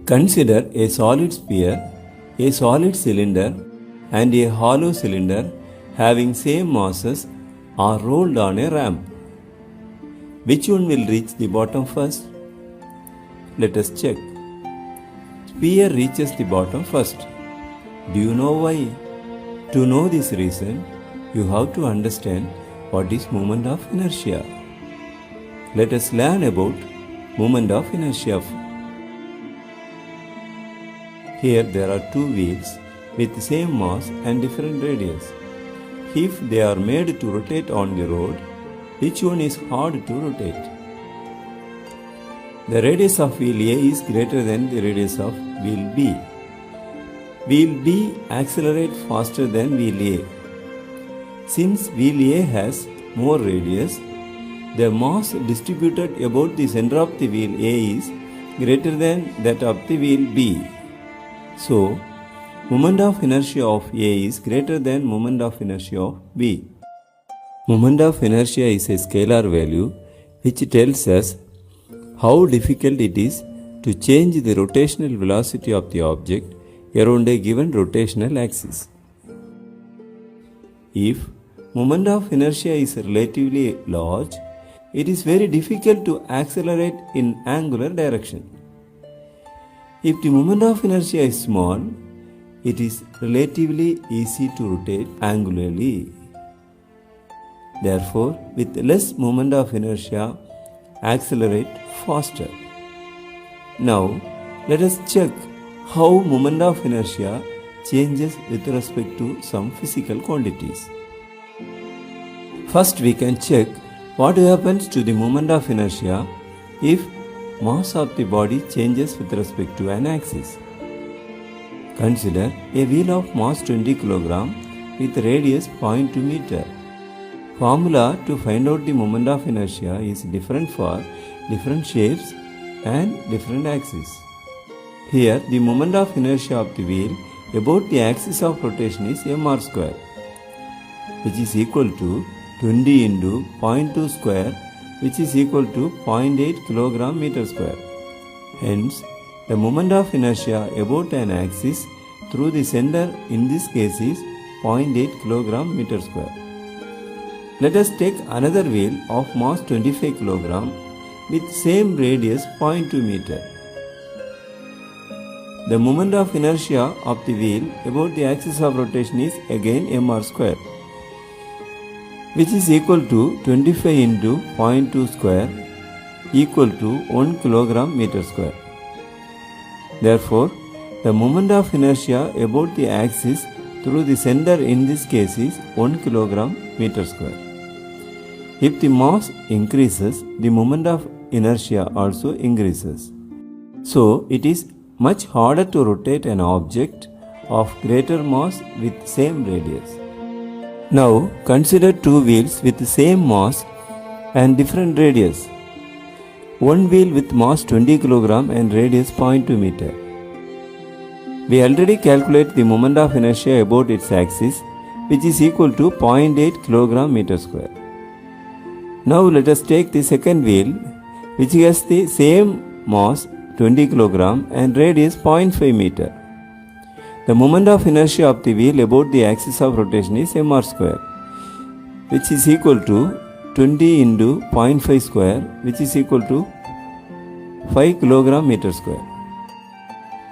Consider a solid sphere, a solid cylinder, and a hollow cylinder having same masses are rolled on a ramp. Which one will reach the bottom first? Let us check. Sphere reaches the bottom first. Do you know why? To know this reason, you have to understand what is moment of inertia. Let us learn about moment of inertia. Here there are two wheels with same mass and different radius. If they are made to rotate on the road, which one is hard to rotate? The radius of wheel A is greater than the radius of wheel B. Wheel B accelerates faster than wheel A. Since wheel A has more radius, the mass distributed about the center of the wheel A is greater than that of the wheel B. So, moment of inertia of A is greater than moment of inertia of B. Moment of inertia is a scalar value which tells us how difficult it is to change the rotational velocity of the object around a given rotational axis. If moment of inertia is relatively large, it is very difficult to accelerate in angular direction. If the moment of inertia is small, it is relatively easy to rotate angularly. Therefore, with less moment of inertia, accelerate faster. Now, let us check how moment of inertia changes with respect to some physical quantities. First, we can check what happens to the moment of inertia if mass of the body changes with respect to an axis. Consider a wheel of mass 20 kg with radius 0.2 meter. Formula to find out the moment of inertia is different for different shapes and different axes. Here, the moment of inertia of the wheel about the axis of rotation is mr square, which is equal to 20 into 0.2 square, which is equal to 0.8 kg meter square. Hence, the moment of inertia about an axis through the center in this case is 0.8 kg meter square. Let us take another wheel of mass 25 kg with same radius 0.2 meter. The moment of inertia of the wheel about the axis of rotation is again mr square, which is equal to 25 into 0.2 square equal to 1 kg meter square. Therefore, the moment of inertia about the axis through the center in this case is 1 kg meter square. If the mass increases, the moment of inertia also increases. So, it is much harder to rotate an object of greater mass with same radius. Now, consider two wheels with the same mass and different radius. One wheel with mass 20 kg and radius 0.2 meter. We already calculate the moment of inertia about its axis, which is equal to 0.8 kg meter square. Now let us take the second wheel, which has the same mass 20 kg and radius 0.5 meter. The moment of inertia of the wheel about the axis of rotation is mr square, which is equal to 20 into 0.5 square, which is equal to 5 kg meter square.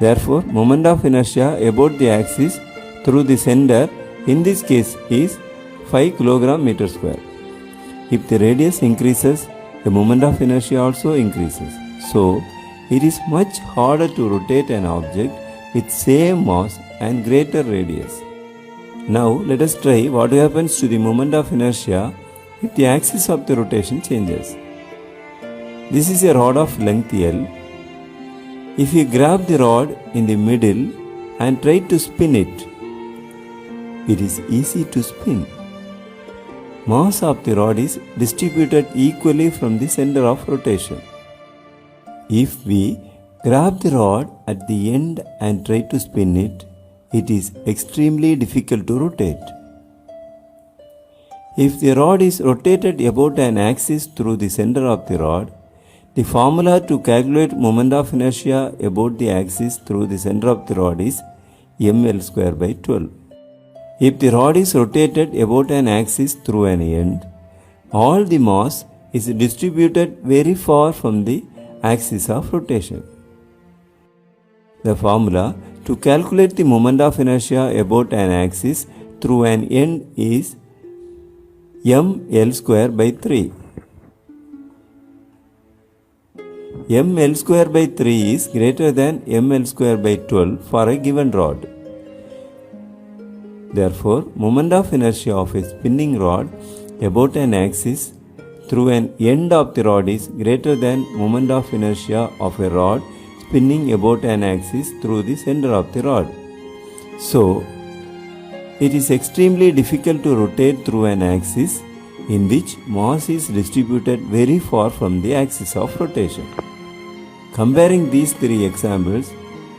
Therefore, moment of inertia about the axis through the center in this case is 5 kg meter square. If the radius increases, the moment of inertia also increases. So, it is much harder to rotate an object with same mass and greater radius. Now, let us try what happens to the moment of inertia if the axis of the rotation changes. This is a rod of length L. If you grab the rod in the middle and try to spin it, it is easy to spin. Mass of the rod is distributed equally from the center of rotation. If we grab the rod at the end and try to spin it, it is extremely difficult to rotate. If the rod is rotated about an axis through the center of the rod, The formula to calculate moment of inertia about the axis through the center of the rod is ml square by 12. If the rod is rotated about an axis through an end, all the mass is distributed very far from the axis of rotation. The formula to calculate the moment of inertia about an axis through an end is ml square by 3. ml square by 3 is greater than ml square by 12 for a given rod. Therefore, moment of inertia of a spinning rod about an axis through an end of the rod is greater than moment of inertia of a rod spinning about an axis through the center of the rod. So, it is extremely difficult to rotate through an axis in which mass is distributed very far from the axis of rotation. Comparing these three examples,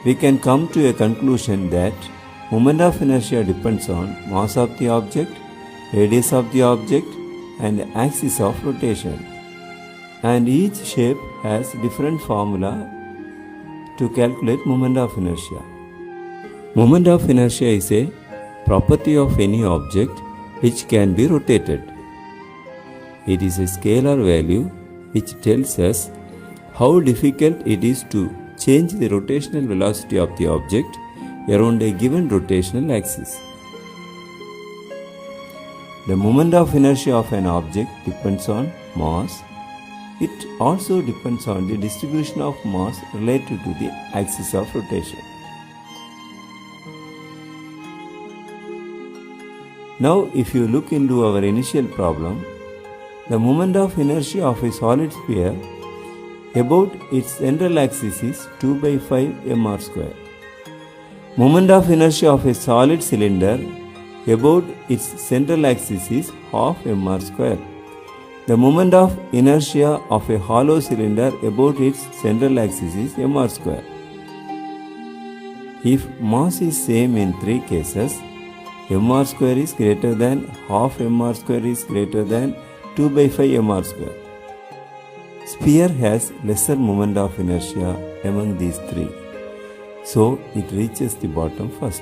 we can come to a conclusion that moment of inertia depends on mass of the object, radius of the object, and axis of rotation. And each shape has different formula to calculate moment of inertia. Moment of inertia is a property of any object which can be rotated. It is a scalar value which tells us how difficult it is to change the rotational velocity of the object around a given rotational axis. The moment of inertia of an object depends on mass. It also depends on the distribution of mass related to the axis of rotation. Now, if you look into our initial problem, the moment of inertia of a solid sphere about its central axis is 2 by 5 mr square. Moment of inertia of a solid cylinder about its central axis is half mr square. The moment of inertia of a hollow cylinder about its central axis is mr square. If mass is same in three cases, mr square is greater than half mr square is greater than 2 by 5 mr square. Sphere has lesser moment of inertia among these three, so it reaches the bottom first.